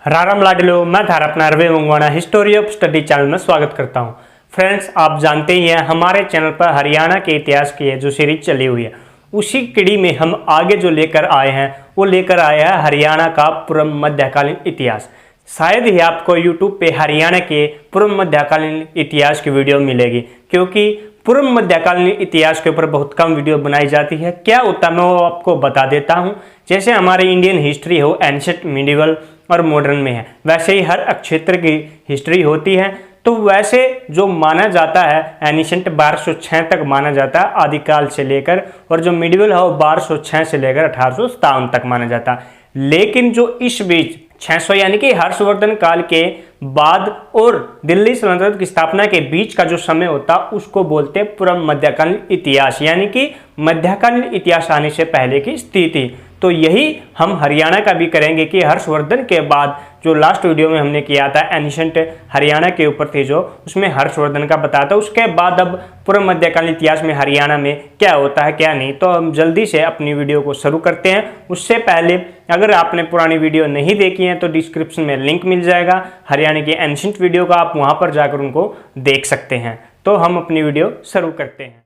राम लाडलो, मैं थारा अपना रवि मंगवाना हिस्टोरी ऑफ स्टडी चैनल में स्वागत करता हूं। फ्रेंड्स, आप जानते ही हैं हमारे चैनल पर हरियाणा के इतिहास की जो सीरीज चली हुई है, उसी कड़ी में हम आगे जो लेकर आए हैं वो लेकर आए हैं हरियाणा का पूर्व मध्यकालीन इतिहास। शायद ही आपको यूट्यूब पे हरियाणा के पूर्व मध्यकालीन इतिहास की वीडियो मिलेगी, क्योंकि पूर्व मध्यकालीन इतिहास के ऊपर बहुत कम वीडियो बनाई जाती है। क्या होता है मैं वो आपको बता देता हूँ। जैसे हमारी इंडियन हिस्ट्री हो एंशिएंट, मिडिवल और मॉडर्न में है, वैसे ही हर क्षेत्र की हिस्ट्री होती है। तो वैसे जो माना जाता है एनिशेंट 1206 तक माना जाता है आदिकाल से लेकर, और जो मिडिवल है वो 1206 से लेकर 1857 तक माना जाता है। लेकिन जो इस बीच 600 यानी कि हर्षवर्धन काल के बाद और दिल्ली सल्तनत की स्थापना के बीच का जो समय होता उसको बोलते हैं पूर्व मध्यकालीन इतिहास, यानी कि मध्यकालीन इतिहास आने से पहले की स्थिति। तो यही हम हरियाणा का भी करेंगे कि हर्षवर्धन के बाद जो लास्ट वीडियो में हमने किया था एनिशेंट हरियाणा के ऊपर थी, जो उसमें हर्षवर्धन का बताया था। उसके बाद अब पूर्व मध्यकालीन इतिहास में हरियाणा में क्या होता है क्या नहीं, तो हम जल्दी से अपनी वीडियो को शुरू करते हैं। उससे पहले अगर आपने पुरानी वीडियो नहीं देखी है तो डिस्क्रिप्शन में लिंक मिल जाएगा हरियाणा के एंशिएंट वीडियो का, आप वहां पर जाकर उनको देख सकते हैं। तो हम अपनी वीडियो शुरू करते हैं।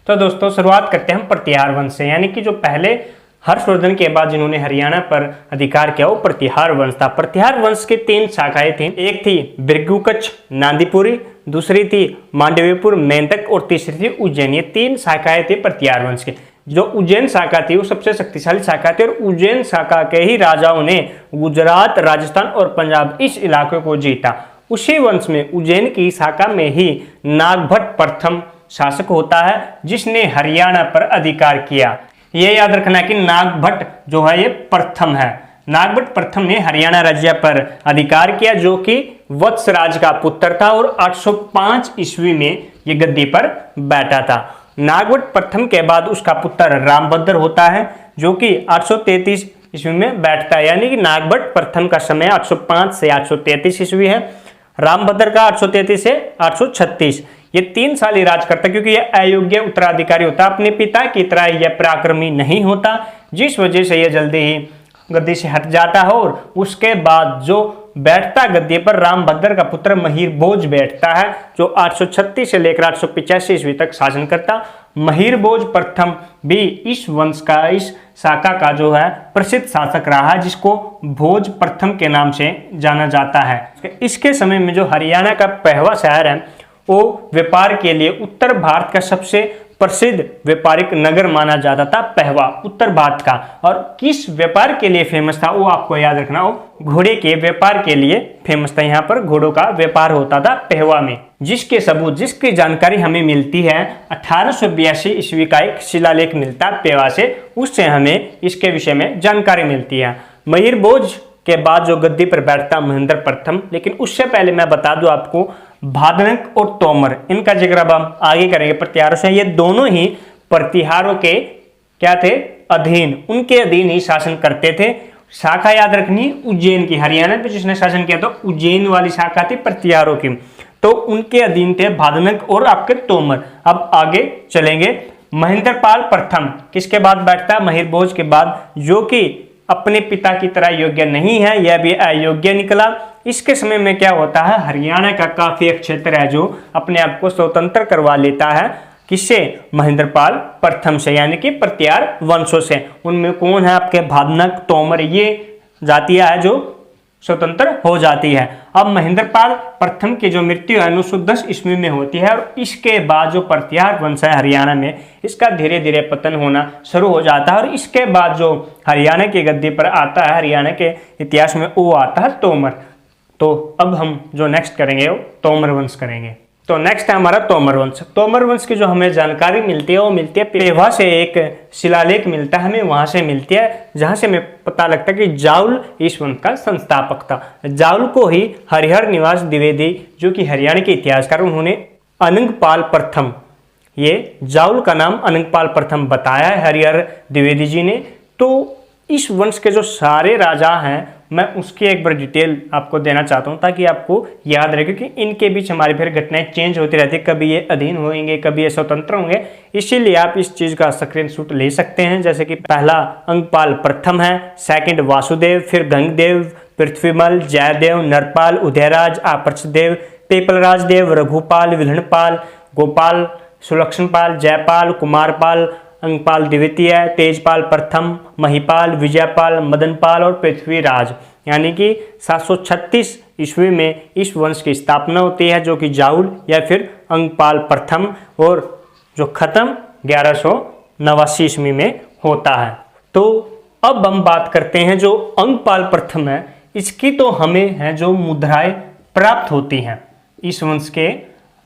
तो दोस्तों, शुरुआत करते हैं हम प्रतिहार वंश से, यानी कि जो पहले हर्षवर्धन के बाद जिन्होंने हरियाणा पर अधिकार किया वो प्रतिहार वंश था। प्रतिहार वंश की 3 शाखाएं थीं। एक थी भृगुकच्छ नांदीपुरी, दूसरी थी मांडवीपुर मेंढक और तीसरी थी उज्जैन। ये 3 शाखाएं थी प्रतिहार वंश की। जो उज्जैन शाखा थी वो सबसे शक्तिशाली शाखा थी, और उज्जैन शाखा के ही राजाओं ने गुजरात, राजस्थान और पंजाब इस इलाके को जीता। उसी वंश में उज्जैन की शाखा में ही नागभट्ट प्रथम शासक होता है जिसने हरियाणा पर अधिकार किया। ये याद रखना कि नागभट्ट जो है ये प्रथम है। नागभट्ट प्रथम ने हरियाणा राज्य पर अधिकार किया, जो कि वत्सराज का पुत्र था, और 805 ईस्वी में ये गद्दी पर बैठा था। नागभट्ट प्रथम के बाद उसका पुत्र रामभद्र होता है, जो कि 833 ईस्वी में बैठता है। यानी कि नागभट्ट प्रथम का समय 805 से 833 ईस्वी है, रामभद्र का 833 से 836। ये 3 साल ही राज करता, क्योंकि यह अयोग्य उत्तराधिकारी होता, अपने पिता की तरह यह पराक्रमी नहीं होता, जिस वजह से यह जल्दी ही गद्दी से हट जाता है। और उसके बाद जो बैठता गद्दी पर रामभद्र का पुत्र महिरभोज बैठता है, जो 836 से लेकर 885 ईस्वी तक शासन करता। महिरभोज प्रथम भी इस वंश का, इस शाखा का जो है प्रसिद्ध शासक रहा है, जिसको भोज प्रथम के नाम से जाना जाता है। इसके समय में जो हरियाणा का पहवा शहर है वो व्यापार के लिए उत्तर भारत का सबसे प्रसिद्ध व्यापारिक नगर माना जाता था, पहवा उत्तर भारत का। और किस व्यापार के लिए फेमस था वो आपको याद रखना, वो घोड़े के व्यापार के लिए फेमस था। यहाँ पर घोड़ों का व्यापार होता था पहवा में, जिसके सबूत, जिसकी जानकारी हमें मिलती है 1882 ईस्वी का एक शिलालेख मिलता है पहवा से, उससे हमें इसके विषय में जानकारी मिलती है। महिरभोज के बाद जो गद्दी पर बैठता महेंद्र प्रथम, लेकिन उससे पहले मैं बता दूं आपको भादनक और तोमर, इनका जिक्र अब हम आगे करेंगे प्रतिहारों से। ये दोनों ही प्रतिहारों के क्या थे, अधीन, उनके अधीन ही शासन करते थे। शाखा याद रखनी उज्जैन की, हरियाणा पे जिसने शासन किया तो उज्जैन वाली शाखा थी प्रतिहारों की, तो उनके अधीन थे भादनक और आपके तोमर। अब आगे चलेंगे। महेंद्रपाल प्रथम किसके बाद बैठता है, महिरभोज के बाद, जो कि अपने पिता की तरह योग्य नहीं है, यह भी अयोग्य निकला। इसके समय में क्या होता है, हरियाणा का काफी एक क्षेत्र है जो अपने आप को स्वतंत्र करवा लेता है। किससे, महेंद्रपाल प्रथम से, यानी कि प्रतिहार वंशों से। उनमें कौन है, आपके भादनक, तोमर, ये जातियां है जो स्वतंत्र हो जाती है। अब महेंद्रपाल प्रथम की जो मृत्यु है 910 ईस्वी में होती है, और इसके बाद जो प्रतिहार वंश है हरियाणा में, इसका धीरे धीरे पतन होना शुरू हो जाता है। और इसके बाद जो हरियाणा की गद्दी पर आता है हरियाणा के इतिहास में, वो आता है तोमर। तो अब हम जो नेक्स्ट करेंगे वो तोमर वंश करेंगे। तो नेक्स्ट है हमारा तोमर वंश। तोमर वंश की जो हमें जानकारी मिलती है वो मिलती है पेवा से, एक शिलालेख मिलता है हमें, वहां से मिलती है, जहां से हमें पता लगता है कि जाउल इस वंश का संस्थापक था। जाउल को ही हरिहर निवास द्विवेदी, जो कि हरियाणा के इतिहासकार, उन्होंने अनंगपाल प्रथम, ये जाउल का नाम अनंगपाल प्रथम बताया है हरिहर द्विवेदी जी ने। तो इस वंश के जो सारे राजा हैं मैं उसकी एक बार डिटेल आपको देना चाहता हूँ ताकि आपको याद रहे, क्योंकि इनके बीच हमारी फिर घटनाएं चेंज होती रहती है, कभी ये अधीन होंगे, कभी ये स्वतंत्र होंगे। इसीलिए आप इस चीज़ का स्क्रीनशॉट ले सकते हैं। जैसे कि पहला अंगपाल प्रथम है, सेकंड वासुदेव, फिर गंगदेव, पृथ्वीमल, जयदेव, नरपाल, उदयराज, आपर्चदेव, पीपलराज देव, रघुपाल, विल्हणपाल, गोपाल, सुलक्षणपाल, जयपाल, कुमारपाल, अंगपाल द्वितीय, तेजपाल प्रथम, महिपाल, विजयपाल, मदनपाल और पृथ्वीराज। यानी कि 736 ईस्वी में इस वंश की स्थापना होती है, जो कि जाउल या फिर अंगपाल प्रथम, और जो खत्म 1189 ईस्वी में होता है। तो अब हम बात करते हैं जो अंगपाल प्रथम है, इसकी तो हमें है जो मुद्राएं प्राप्त होती हैं इस वंश के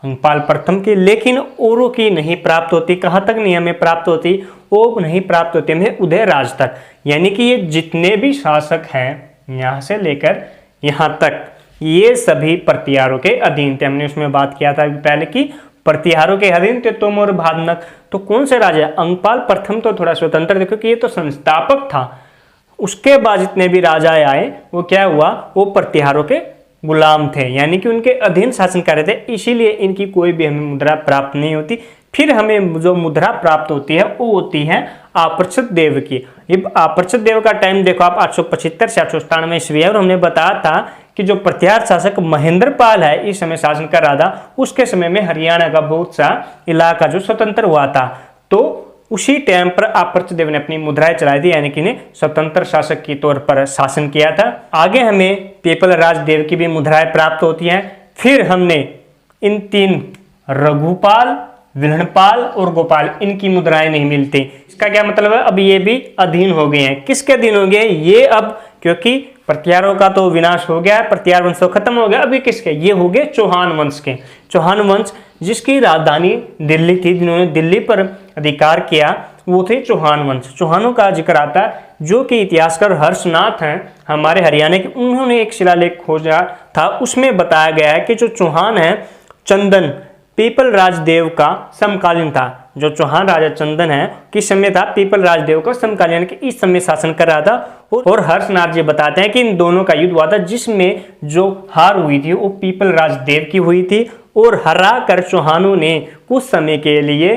अंगपाल प्रथम की, लेकिन औरों की नहीं प्राप्त होती। कहाँ तक नहीं हमें प्राप्त होती? वो नहीं प्राप्त होती हमें उदयराज तक। यानी कि ये जितने भी शासक हैं यहाँ से लेकर यहाँ तक, ये सभी प्रतिहारों के अधीन थे। हमने उसमें बात किया था पहले कि प्रतिहारों के अधीन थे तोमर और भादनक। तो कौन से राजा? अंगपाल प्रथम तो थोड़ा स्वतंत्र थे क्योंकि ये तो संस्थापक था। उसके बाद जितने भी राजा आए वो क्या हुआ? वो प्रतिहारों के गुलाम थे, यानी कि उनके अधीन शासन कर रहे थे। इसीलिए इनकी कोई भी हमें मुद्रा प्राप्त नहीं होती। फिर हमें जो मुद्रा प्राप्त होती है वो होती है आपर्चद देव की। ये आपर्चद देव का टाइम देखो आप 875 से 897 ईस्वी है, और हमने बताया था कि जो प्रतिहार शासक महेंद्रपाल है इस समय शासन कर रहा था, उसके समय में हरियाणा का बहुत सा इलाका जो स्वतंत्र हुआ था। तो उसी टाइम पर आपर्चद देव ने अपनी मुद्राएं चलाई थी, यानी कि ने स्वतंत्र शासक के तौर पर शासन किया था। आगे हमें पीपलराज देव की भी मुद्राएं प्राप्त होती हैं। फिर हमने इन तीन रघुपाल, विल्हणपाल और गोपाल, इनकी मुद्राएं नहीं मिलती। इसका क्या मतलब है? अब ये भी अधीन हो गए हैं। किसके अधीन हो गए ये? अब क्योंकि प्रतिहारों का तो विनाश हो गया, प्रतिहार वंश तो खत्म हो गया, अभी किसके? ये हो गए चौहान वंश के। चौहान वंश जिसकी राजधानी दिल्ली थी, जिन्होंने दिल्ली पर अधिकार किया, वो थे चौहान वंश। चौहानों का जिक्र आता है, जो कि इतिहासकार हर्षनाथ हैं हमारे हरियाणा के, उन्होंने एक शिलालेख खोजा था। उसमें बताया गया है कि जो चौहान है चंदन पीपलराज देव का समकालीन था। जो चौहान राजा चंदन है किस समय था? पीपलराज देव का समकालीन, कि इस समय शासन कर रहा था। और हर्षनाथ जी बताते हैं कि इन दोनों का युद्ध हुआ था, जिसमें जो हार हुई थी वो पीपलराज देव की हुई थी, और हरा कर चौहानों ने कुछ समय के लिए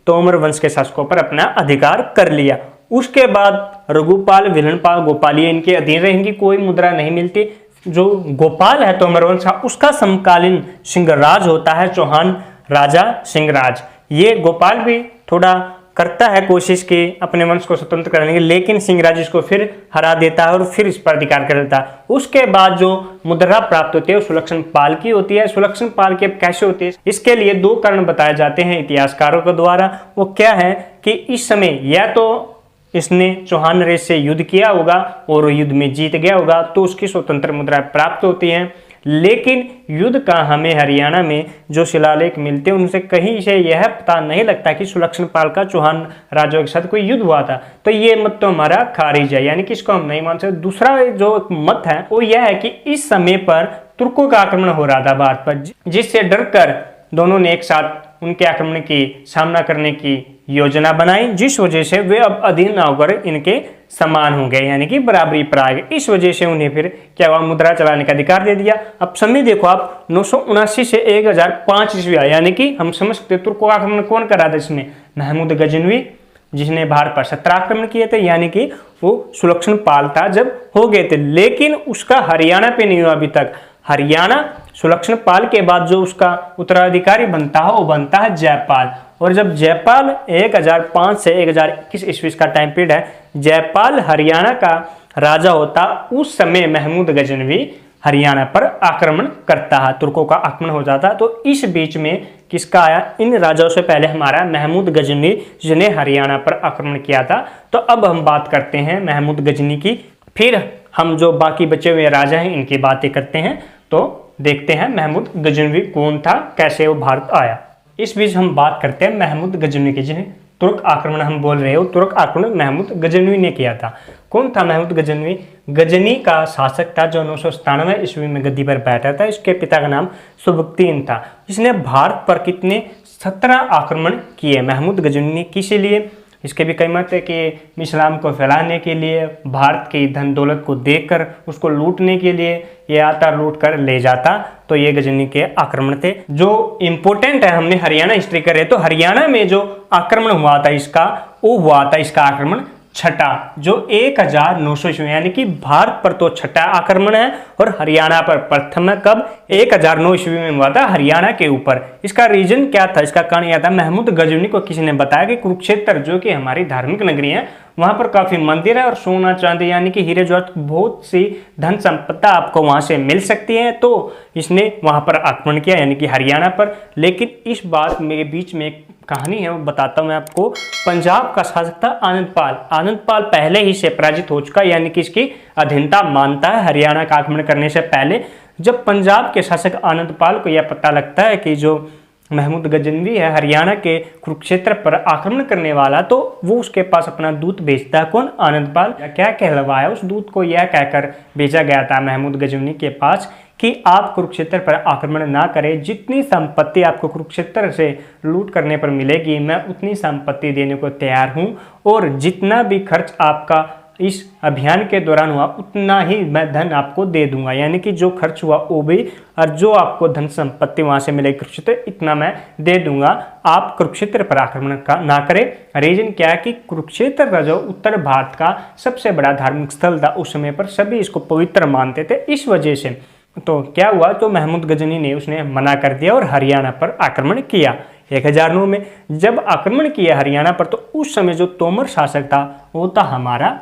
तोमर वंश के शासकों पर अपना अधिकार कर लिया। उसके बाद रघुपाल, विल्हणपाल, गोपाल ये इनके अधीन रहेंगी, कोई मुद्रा नहीं मिलती। जो गोपाल है तोमर वंश का, उसका समकालीन सिंहराज होता है चौहान राजा सिंहराज। ये गोपाल भी थोड़ा करता है कोशिश कि अपने वंश को स्वतंत्र करने की, लेकिन सिंहराज इसको फिर हरा देता है और फिर इस पर अधिकार कर लेता है। उसके बाद जो मुद्रा प्राप्त होती है वो सुलक्षण पाल की होती है। सुलक्षण पाल की अब कैसे होती है? इसके लिए दो कारण बताए जाते हैं इतिहासकारों के द्वारा। वो क्या है कि इस समय या तो इसने चौहान नरेश से युद्ध किया होगा और युद्ध में जीत गया होगा, तो उसकी स्वतंत्र मुद्रा प्राप्त होती है। लेकिन युद्ध का हमें हरियाणा में जो शिलालेख मिलते हैं उनसे कहीं से यह पता नहीं लगता कि सुलक्षण पाल का चौहान राजाओं के साथ कोई युद्ध हुआ था। तो ये मत तो हमारा खारिज है, यानी कि इसको हम नहीं मान सकते। दूसरा जो मत है वो यह है कि इस समय पर तुर्कों का आक्रमण हो रहा था भारत पर, जिससे डरकर दोनों ने एक साथ उनके आक्रमण की सामना करने की योजना बनाई, जिस वजह से वे अब अधीन ना होकर इनके समान हो गए, यानी कि बराबरी पर आ गए। इस वजह से उन्हें फिर क्या हुआ? मुद्रा चलाने का अधिकार दे दिया। अब समय देखो आप 979 से 1005 ईस्वी आया, यानी कि हम समझ सकते तुर्कों का आक्रमण कौन कर रहा था इसमें? महमूद गजनवी, जिसने भारत पर 17 आक्रमण किए थे, यानी कि वो सुलक्षण पाल था जब हो गए थे। लेकिन उसका हरियाणा पे नहीं हुआ अभी तक। हरियाणा सुलक्षण पाल के बाद जो उसका उत्तराधिकारी बनता है वो बनता है जयपाल। और जब जयपाल 1005 से 1021 ईस्वी का टाइम पीरियड है, जयपाल हरियाणा का राजा होता, उस समय महमूद गजनवी हरियाणा पर आक्रमण करता है, तुर्कों का आक्रमण हो जाता। तो इस बीच में किसका आया? इन राजाओं से पहले हमारा महमूद गजनी, जिसने हरियाणा पर आक्रमण किया था। तो अब हम बात करते हैं महमूद गजनी की, फिर हम जो बाकी बचे हुए राजा हैं इनकी बातें करते हैं। तो देखते हैं महमूद गजनवी कौन था, कैसे वो भारत आया। इस बीच हम बात करते हैं महमूद गजनवी की, जिन्हें तुर्क आक्रमण हम बोल रहे हो। तुर्क आक्रमण महमूद गजनवी ने किया था। कौन था महमूद गजनवी? गजनी का शासक था जो 997 ईस्वी में गद्दी पर बैठा था। इसके पिता का नाम सुबुक्तीन था। इसने भारत पर कितने 17 आक्रमण किए महमूद गजनवी ने। किस लिए? इसके भी कई मत है कि इस्लाम को फैलाने के लिए, भारत की धन दौलत को देखकर उसको लूटने के लिए ये आता, लूट कर ले जाता। तो ये गजनी के आक्रमण थे जो इम्पोर्टेंट है। हमने हरियाणा हिस्ट्री करे तो हरियाणा में जो आक्रमण हुआ था इसका, वो हुआ था इसका आक्रमण छठा, जो 1900 ईस्वी, यानी कि भारत पर तो छठा आक्रमण है और हरियाणा पर प्रथम है। कब? 1009 ईस्वी में हुआ था हरियाणा के ऊपर। इसका रीजन क्या था, इसका कारण यह था, महमूद गजनी को किसी ने बताया कि कुरुक्षेत्र जो कि हमारी धार्मिक नगरी है, वहां पर काफी मंदिर है और सोना चांदी यानी कि हीरे जवाहरात, बहुत सी धन संपदा आपको वहां से मिल सकती है। तो इसने वहां पर आक्रमण किया, यानी कि हरियाणा पर। लेकिन इस बात में बीच में एक कहानी है, वो बताता हूं मैं आपको। पंजाब का शासक था आनंदपाल। आनंदपाल पहले ही से पराजित हो चुका, यानी कि इसकी अधीनता मानता है हरियाणा का आक्रमण करने से पहले। जब पंजाब के शासक आनंदपाल को यह पता लगता है कि जो महमूद गजनवी है हरियाणा के कुरुक्षेत्र पर आक्रमण करने वाला, तो वो उसके पास अपना दूत भेजता है। कौन? आनंदपाल। क्या कहलवाया उस दूत को? यह कहकर भेजा गया था महमूद गजनवी के पास कि आप कुरुक्षेत्र पर आक्रमण ना करें, जितनी संपत्ति आपको कुरुक्षेत्र से लूट करने पर मिलेगी मैं उतनी संपत्ति देने को तैयार हूं, और जितना भी खर्च आपका इस अभियान के दौरान हुआ उतना ही मैं धन आपको दे दूंगा, यानी कि जो खर्च हुआ वो भी, और जो आपको धन संपत्ति वहां से मिलेगी कुरुक्षेत्र, इतना मैं दे दूंगा। आप कुरुक्षेत्र पर आक्रमण ना करें। रीजन क्या है कि कुरुक्षेत्र का जो उत्तर भारत का सबसे बड़ा धार्मिक स्थल था उस समय पर, सभी इसको पवित्र मानते थे। इस वजह से तो क्या हुआ, तो महमूद गजनी ने उसने मना कर दिया और हरियाणा पर आक्रमण किया 1009 में। जब आक्रमण किया हरियाणा पर, तो उस समय जो तोमर शासक था वो था हमारा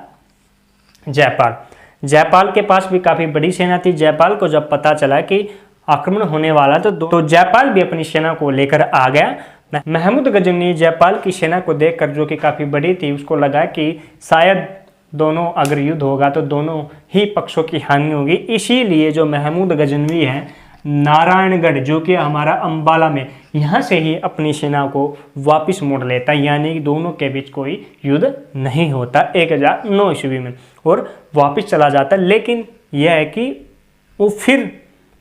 जयपाल। जयपाल के पास भी काफी बड़ी सेना थी। जयपाल को जब पता चला कि आक्रमण होने वाला तो जयपाल भी अपनी सेना को लेकर आ गया। महमूद गजनी जयपाल की सेना को देखकर, जो कि काफी बड़ी थी, उसको लगा कि शायद दोनों अगर युद्ध होगा तो दोनों ही पक्षों की हानि होगी। इसीलिए जो महमूद गजनवी है नारायणगढ़, जो कि हमारा अंबाला में, यहाँ से ही अपनी सेना को वापस मोड़ लेता, यानी कि दोनों के बीच कोई युद्ध नहीं होता 1009 ईस्वी में, और वापस चला जाता। लेकिन यह है कि वो फिर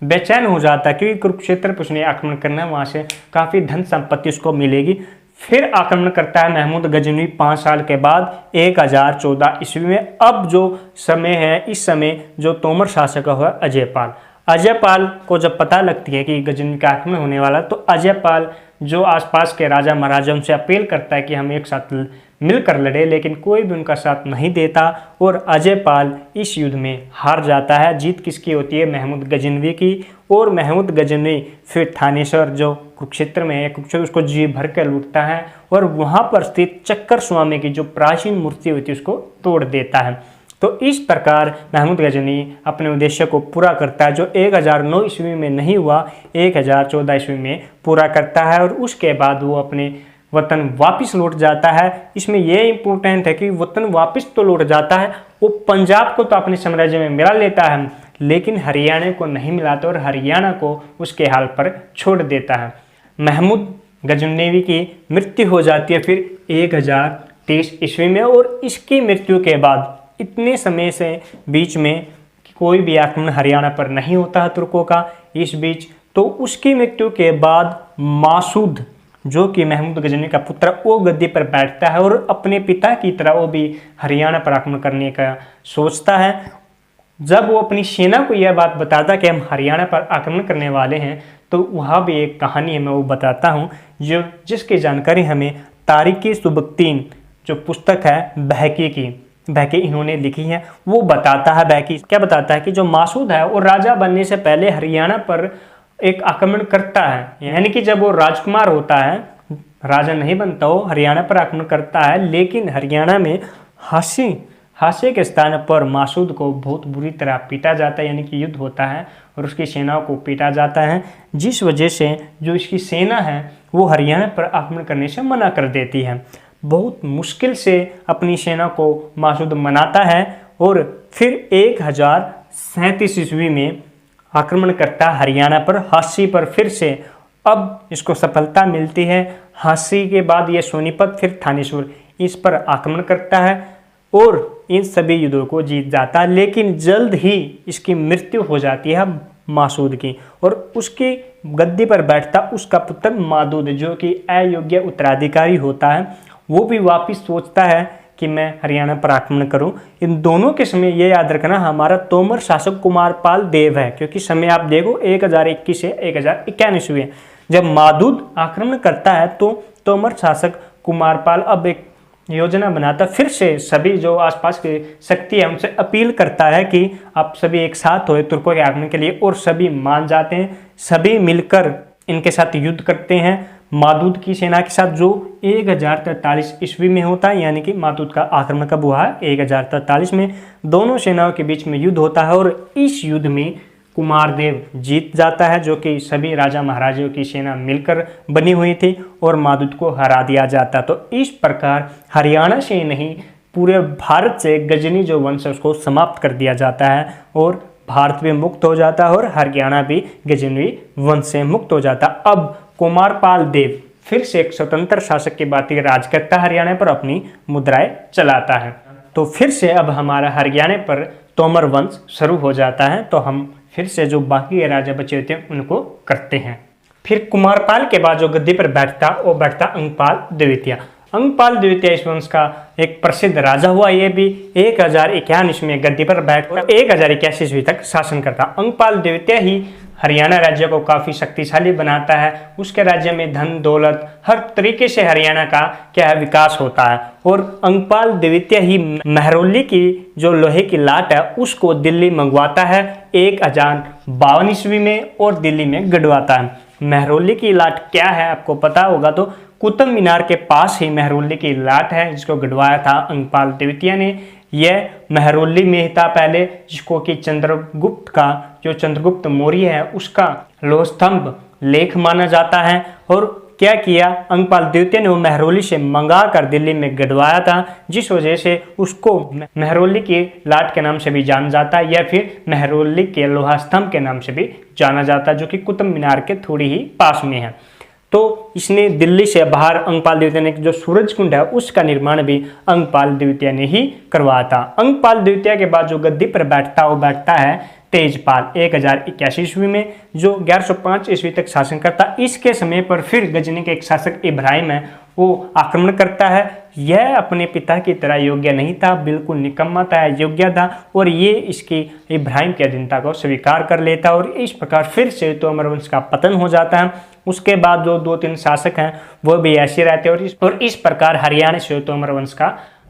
बेचैन हो जाता क्योंकि कुरुक्षेत्र पर उसने आक्रमण करना है, वहाँ से काफ़ी धन संपत्ति उसको मिलेगी। फिर आक्रमण करता है महमूद गजनवी 5 साल के बाद 1014 ईस्वी में। अब जो समय है, इस समय जो तोमर शासक हुआ अजयपाल। अजयपाल को जब पता लगती है कि गजनवी का आक्रमण होने वाला, तो अजयपाल जो आसपास के राजा महाराजा उनसे अपील करता है कि हम एक साथ मिलकर लड़े, लेकिन कोई भी उनका साथ नहीं देता और अजयपाल इस युद्ध में हार जाता है। जीत किसकी होती है? महमूद गजनवी की। और महमूद गजनवी फिर थानेश्वर जो कुरुक्षेत्र में है, कुरुक्षेत्र उसको जी भर कर लूटता है और वहाँ पर स्थित चक्कर स्वामी की जो प्राचीन मूर्ति होती है उसको तोड़ देता है। तो इस प्रकार महमूद गजनी अपने उद्देश्य को पूरा करता है, जो 1009 ईस्वी में नहीं हुआ, 1014 ईस्वी में पूरा करता है। और उसके बाद वो अपने वतन वापस लौट जाता है। इसमें यह इंपॉर्टेंट है कि वतन वापस तो लौट जाता है, वो पंजाब को तो अपने साम्राज्य में मिला लेता है, लेकिन हरियाणा को नहीं मिलाता और हरियाणा को उसके हाल पर छोड़ देता है। महमूद गजनवी की मृत्यु हो जाती है फिर 1023 ईस्वी में, और इसकी मृत्यु के बाद इतने समय से बीच में कोई भी आक्रमण हरियाणा पर नहीं होता है तुर्कों का। इस बीच तो उसकी मृत्यु के बाद मासूद, जो कि महमूद गजनी का पुत्र, वो गद्दी पर बैठता है और अपने पिता की तरह वो भी हरियाणा पर आक्रमण करने का सोचता है। जब वो अपनी सेना को यह बात बताता कि हम हरियाणा पर आक्रमण करने वाले हैं, तो वहाँ भी एक कहानी है, मैं वो बताता हूँ, जो जिसकी जानकारी हमें तारिकी सुबक्तीन जो पुस्तक है बहकी की, बहकी इन्होंने लिखी है, वो बताता है। बहकी क्या बताता है कि जो मासूद है वो राजा बनने से पहले हरियाणा पर एक आक्रमण करता है, यानी कि जब वो राजकुमार होता है, राजा नहीं बनता, वो हरियाणा पर आक्रमण करता है। लेकिन हरियाणा में हास्य के स्थान पर मासूद को बहुत बुरी तरह पीटा जाता है, यानी कि युद्ध होता है और उसकी सेनाओं को पीटा जाता है, जिस वजह से जो इसकी सेना है वो हरियाणा पर आक्रमण करने से मना कर देती है। बहुत मुश्किल से अपनी सेना को मासूद मनाता है और फिर 1037 ईस्वी में आक्रमण करता है हरियाणा पर, हास्य पर फिर से। अब इसको सफलता मिलती है। हास्य के बाद ये सोनीपत फिर थानेश्वर इस पर आक्रमण करता है और इन सभी युद्धों को जीत जाता है। लेकिन जल्द ही इसकी मृत्यु हो जाती है मासूद की, और उसकी गद्दी पर बैठता उसका पुत्र मादूद, जो कि अयोग्य उत्तराधिकारी होता है, वो भी वापस सोचता है कि मैं हरियाणा पर आक्रमण करूं। इन दोनों के समय ये याद रखना, हमारा तोमर शासक कुमारपाल देव है, क्योंकि समय आप देखो 1021 से 1051 ईस्वी है। जब मादुद आक्रमण करता है तो तोमर शासक कुमारपाल अब एक योजना बनाता, फिर से सभी जो आसपास की शक्ति है उनसे अपील करता है कि आप सभी एक साथ हो तुर्कों के आक्रमण के लिए, और सभी मान जाते हैं। सभी मिलकर इनके साथ युद्ध करते हैं मादुद की सेना के साथ, जो 1043 ईस्वी में होता है। यानी कि मादुद का आक्रमण कब हुआ है? 1043 में। दोनों सेनाओं के बीच में युद्ध होता है और इस युद्ध में कुमारदेव जीत जाता है, जो कि सभी राजा महाराजाओं की सेना मिलकर बनी हुई थी, और मादुद को हरा दिया जाता। तो इस प्रकार हरियाणा से नहीं पूरे भारत से गजनी जो वंश है उसको समाप्त कर दिया जाता है, और भारत भी मुक्त हो जाता है और हरियाणा भी गजनवी वंश से मुक्त हो जाता। अब कुमारपाल देव फिर से एक स्वतंत्र शासक की बाती राज करता, हरियाणा पर अपनी मुद्राएं चलाता है। तो फिर से अब हमारा हरियाणा पर तोमर वंश शुरू हो जाता है। तो हम फिर से जो बाकी के राजा बचे होते हैं उनको करते हैं। फिर कुमारपाल के बाद जो गद्दी पर बैठता वो बैठता अंगपाल द्वितीय। अंगपाल द्वितीय इस वंश का एक प्रसिद्ध राजा हुआ। ये भी 1051 ईस्वी में गद्दी पर बैठकर 1081 ईस्वी तक शासन करता। अंगपाल द्वितीय ही हरियाणा राज्य को काफ़ी शक्तिशाली बनाता है। उसके राज्य में धन दौलत हर तरीके से हरियाणा का क्या है विकास होता है। और अंगपाल द्वितीय ही महरौली की जो लोहे की लाट है उसको दिल्ली मंगवाता है 1052 ईस्वी में, और दिल्ली में गड़वाता है। महरौली की लाट क्या है आपको पता होगा, तो कुतुब मीनार के पास ही महरौली की लाट है जिसको गड़वाया था अंगपाल द्वितीय ने। यह महरौली में था पहले, जिसको कि चंद्रगुप्त का जो चंद्रगुप्त मौर्य है उसका लोह स्तंभ लेख माना जाता है। और क्या किया अंगपाल द्वितीय ने वो महरौली से मंगा कर दिल्ली में गड़वाया था, जिस वजह से उसको महरौली की लाट के नाम से भी जाना जाता है, या फिर महरौली के लोहा स्तंभ के नाम से भी जाना जाता है, जो कि कुतुब मीनार के थोड़ी ही पास में है। तो इसने दिल्ली से बाहर अंगपाल द्वितीय ने जो सूरज कुंड है उसका निर्माण भी अंगपाल द्वितीय ने ही करवाया था। अंगपाल द्वितीय के बाद जो गद्दी पर बैठता वो बैठता है तेजपाल 1081 ईस्वी में, जो 1105 ईस्वी तक शासन करता। इसके समय पर फिर गजनी के एक शासक इब्राहिम है वो आक्रमण करता है। यह अपने पिता की तरह योग्य नहीं था, बिल्कुल निकम्मा था, योग्य था, और ये इसकी इब्राहिम की अधीनता को स्वीकार कर लेता और इस प्रकार फिर से तोमर वंश का पतन हो जाता है। उसके बाद जो 2-3 शासक हैं वो भी ऐसे रहते हैं और इस प्रकार हरियाणा से तोमर वंश का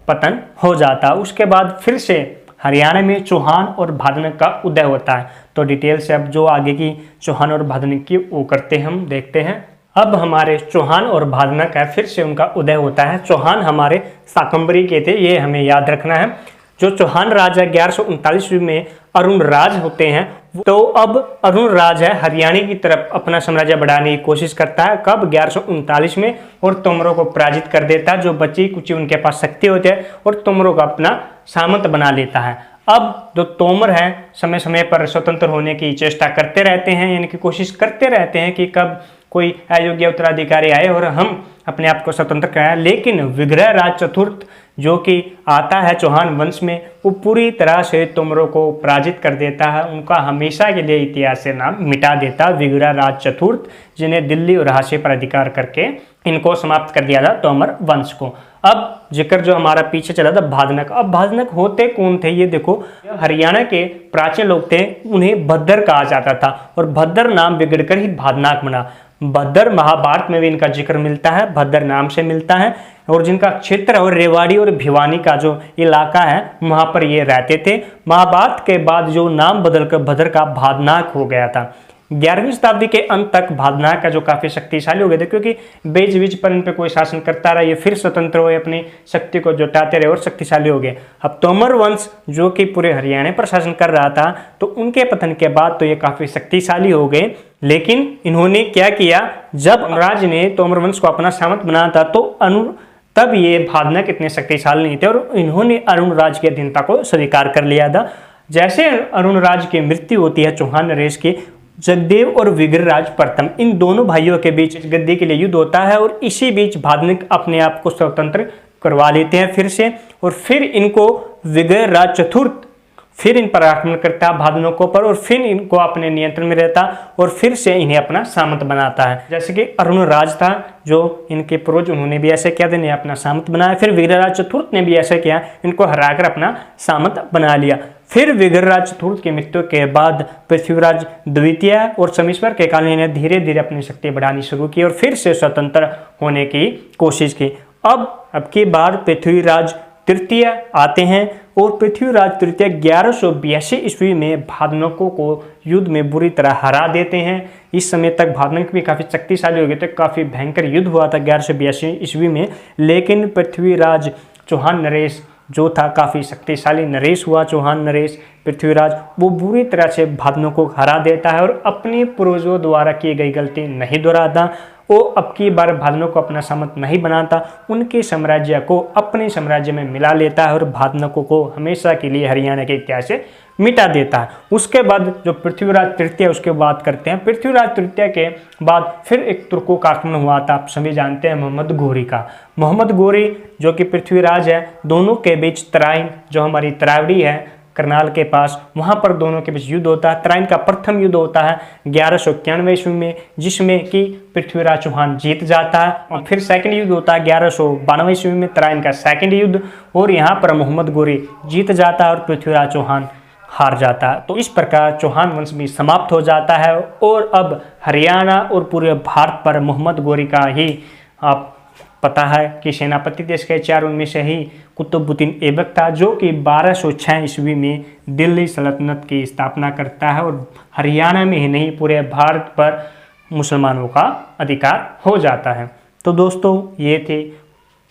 पतन हो जाता है। उसके बाद फिर से हरियाणा में चौहान और भादनक का उदय होता है। तो डिटेल से अब जो आगे की चौहान और भादनक की वो करते हम देखते हैं। अब हमारे चौहान और भादनक है फिर से उनका उदय होता है। चौहान हमारे शाकंभरी के थे, ये हमें याद रखना है। जो चौहान राजा 1139 में अरुण राज होते हैं, तो अब अरुण राज है हरियाणा की तरफ अपना साम्राज्य बढ़ाने की कोशिश करता है। कब? 1139 में, और तोमरों को पराजित कर देता है। जो बची कुची उनके पास शक्ति होती है और तोमरों को अपना सामंत बना लेता है। अब जो तोमर हैं समय समय पर स्वतंत्र होने की चेष्टा करते रहते हैं, यानी कि कोशिश करते रहते हैं कि कब कोई अयोग्य उत्तराधिकारी आए और हम अपने आप को स्वतंत्र कराएं। लेकिन विग्रह राज चतुर्थ जो कि आता है चौहान वंश में, वो पूरी तरह से तोमरों को पराजित कर देता है। उनका हमेशा के लिए इतिहास से नाम मिटा देता है। विग्रह राज चतुर्थ, जिन्हें दिल्ली और हाशिए पर अधिकार करके इनको समाप्त कर दिया था तोमर वंश को। अब जिक्र जो हमारा पीछे चला था भादनक। अब भादनक होते कौन थे ये देखो, हरियाणा के प्राचीन लोग थे, उन्हें भद्दर कहा जाता था और भद्दर नाम बिगड़कर ही भादनाक बना। भद्दर महाभारत में भी इनका जिक्र मिलता है, भद्दर नाम से मिलता है, और जिनका क्षेत्र और रेवाड़ी और भिवानी का जो इलाका है वहां पर ये रहते थे। महाभारत के बाद जो नाम बदलकर भद्दर का भादनाक हो गया था। 11वीं शताब्दी के अंत तक भादनाक का जो काफी शक्तिशाली हो गए थे, क्योंकि बीच बीच पर इन पे कोई शासन करता रहा, ये फिर स्वतंत्र हुए, अपनी शक्ति को जुटाते रहे और शक्तिशाली हो गए। अब तोमर वंश जो कि पूरे हरियाणा पर शासन कर रहा था, तो उनके पतन के बाद तो ये काफी शक्तिशाली हो गए। लेकिन इन्होंने क्या किया, जब अरुणराज ने तोमर वंश को अपना सामंत बनाया था तो तब ये भादनक इतने शक्तिशाली नहीं थे और इन्होंने अरुणराज की अधीनता को स्वीकार कर लिया था। जैसे अरुणराज की मृत्यु होती है चौहान नरेश की, जगदेव और विग्रहराज प्रथम इन दोनों भाइयों के बीच गद्दी के लिए युद्ध होता है और इसी बीच भादनक अपने आप को स्वतंत्र करवा लेते हैं फिर से, और फिर इनको विग्रहराज चतुर्थ फिर इन पर आक्रमण करता है भादनोकों पर और फिर इनको अपने नियंत्रण में रहता और फिर से इन्हें अपना सामंत बनाता है। जैसे कि अरुणराज था जो इनके पूर्वज, उन्होंने भी ऐसे किया, इन्हें अपना सामंत बनाया। फिर विग्रहराज चतुर्थ ने भी ऐसा किया, इनको हराकर अपना सामंत बना लिया। फिर विग्रहराज चतुर्थ की मृत्यु के बाद पृथ्वीराज द्वितीय और शमीश्वर के काल ने धीरे धीरे अपनी शक्ति बढ़ानी शुरू की और फिर से स्वतंत्र होने की कोशिश की। अब की बार पृथ्वीराज तृतीय आते हैं और पृथ्वीराज तृतीय 1182 ईस्वी में भादनकों को युद्ध में बुरी तरह हरा देते हैं। इस समय तक भादनक भी काफ़ी शक्तिशाली हो गए थे, काफ़ी भयंकर युद्ध हुआ था 1182 ईस्वी में। लेकिन पृथ्वीराज चौहान नरेश जो था, काफ़ी शक्तिशाली नरेश हुआ चौहान नरेश पृथ्वीराज, वो बुरी तरह से भादनकों को हरा देता है और अपने पूर्वजों द्वारा की गई गलती नहीं दोहराता। वो अब की बार भादनकों को अपना सामंत नहीं बनाता, उनके साम्राज्य को अपने साम्राज्य में मिला लेता है और भादनकों को हमेशा के लिए हरियाणा के इतिहास से मिटा देता है। उसके बाद जो पृथ्वीराज तृतीय, उसके बात करते हैं। पृथ्वीराज तृतीय के बाद फिर एक तुर्कों का आक्रमण हुआ था, आप सभी जानते हैं, मोहम्मद गोरी का। मोहम्मद गोरी जो कि पृथ्वीराज है, दोनों के बीच तराइन जो हमारी तरावड़ी है करनाल के पास, वहां पर दोनों के बीच युद्ध होता है। तराइन का प्रथम युद्ध होता है 1191 ईस्वी में, जिसमें कि पृथ्वीराज चौहान जीत जाता है। और फिर सेकंड युद्ध होता है 1192 ईस्वी में, तराइन का सेकंड युद्ध, और यहाँ पर मोहम्मद गोरी जीत जाता है और पृथ्वीराज चौहान हार जाता है। तो इस प्रकार चौहान वंश भी समाप्त हो जाता है और अब हरियाणा और पूरे भारत पर मोहम्मद गोरी का ही आप पता है कि सेनापति देश के 4 उनमें से ही कुतुबुद्दीन ऐबक था, जो कि 1206 ईस्वी में दिल्ली सल्तनत की स्थापना करता है और हरियाणा में ही नहीं पूरे भारत पर मुसलमानों का अधिकार हो जाता है। तो दोस्तों ये थे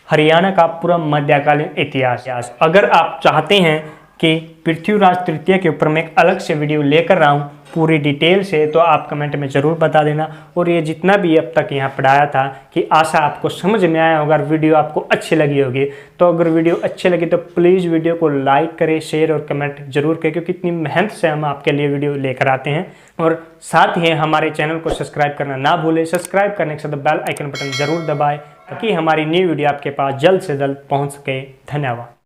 हरियाणा का पूरा मध्यकालीन इतिहास। अगर आप चाहते हैं कि पृथ्वीराज तृतीय के ऊपर मैं एक अलग से वीडियो लेकर आऊँ पूरी डिटेल से, तो आप कमेंट में ज़रूर बता देना। और ये जितना भी अब तक यहाँ पढ़ाया था कि आशा आपको समझ में आया होगा, वीडियो आपको अच्छी लगी होगी। तो अगर वीडियो अच्छी लगी तो प्लीज़ वीडियो को लाइक करें, शेयर और कमेंट जरूर करें, क्योंकि इतनी मेहनत से हम आपके लिए वीडियो लेकर आते हैं। और साथ ही हमारे चैनल को सब्सक्राइब करना ना भूलें। सब्सक्राइब करने के साथ बेल आइकन बटन जरूर दबाएँ ताकि हमारी न्यू वीडियो आपके पास जल्द से जल्द पहुँच सके। धन्यवाद।